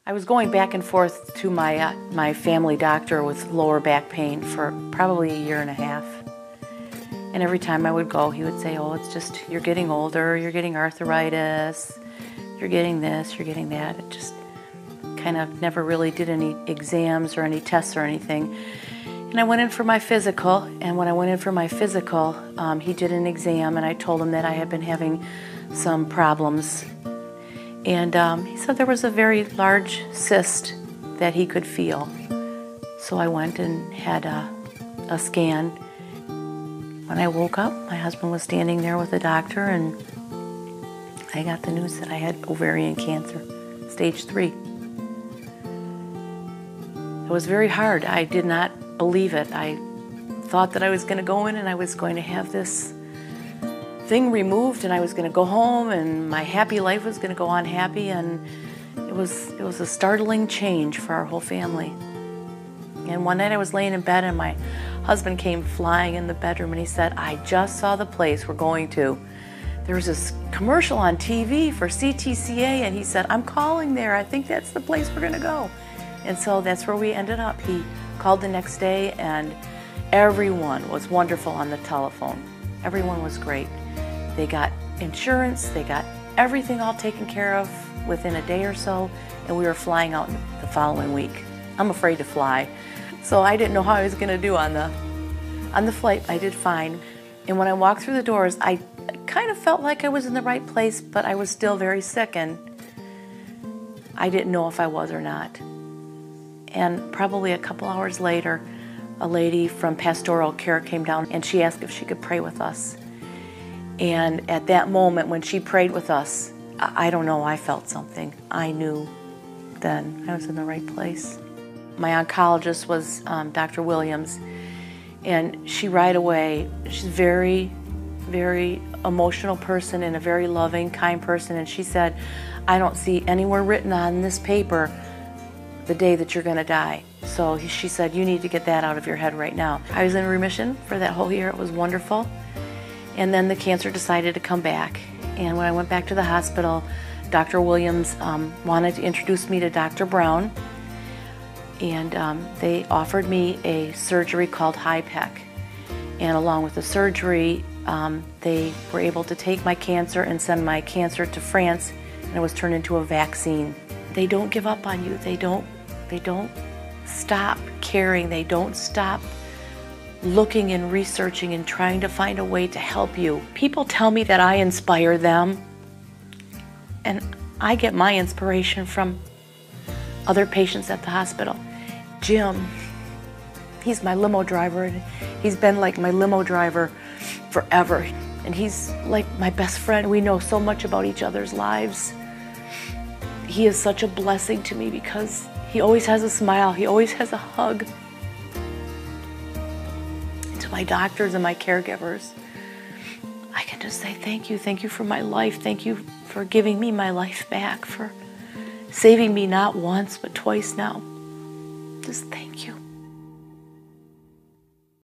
I was going back and forth to my family doctor with lower back pain for probably a year and a half. And every time I would go, he would say, oh, it's just, you're getting older, you're getting arthritis, you're getting this, you're getting that. It just kind of never really did any exams or any tests or anything. And I went in for my physical, and when I went in for my physical, he did an exam, and I told him that I had been having some problems. And he said there was a very large cyst that he could feel. So I went and had a scan. When I woke up, my husband was standing there with the doctor, and I got the news that I had ovarian cancer, stage 3. It was very hard. I did not believe it. I thought that I was going to go in and I was going to have this thing removed and I was going to go home and my happy life was going to go on happy, and it was a startling change for our whole family. And one night I was laying in bed and my husband came flying in the bedroom and he said, I just saw the place we're going to. There was this commercial on TV for CTCA, and he said, I'm calling there. I think that's the place we're going to go. And so that's where we ended up. He called the next day and everyone was wonderful on the telephone. Everyone was great. They got insurance, they got everything all taken care of within a day or so, and we were flying out the following week. I'm afraid to fly, so I didn't know how I was going to do on the flight. I did fine. And when I walked through the doors, I kind of felt like I was in the right place, but I was still very sick, and I didn't know if I was or not. And probably a couple hours later, a lady from pastoral care came down and she asked if she could pray with us. And at that moment when she prayed with us, I don't know, I felt something. I knew then I was in the right place. My oncologist was Dr. Williams, and she right away, she's a very, very emotional person and a very loving, kind person, and she said, I don't see anywhere written on this paper the day that you're going to die. So she said, you need to get that out of your head right now. I was in remission for that whole year. It was wonderful. And then the cancer decided to come back. And when I went back to the hospital, Dr. Williams wanted to introduce me to Dr. Brown. And they offered me a surgery called HIPEC. And along with the surgery, they were able to take my cancer and send my cancer to France, and it was turned into a vaccine. They don't give up on you. They don't stop caring. They don't stop looking and researching and trying to find a way to help you. People tell me that I inspire them, and I get my inspiration from other patients at the hospital. Jim, he's my limo driver, and he's been like my limo driver forever. And he's like my best friend. We know so much about each other's lives. He is such a blessing to me because he always has a smile. He always has a hug. To my doctors and my caregivers, I can just say thank you. Thank you for my life. Thank you for giving me my life back, for saving me not once but twice now. Just thank you.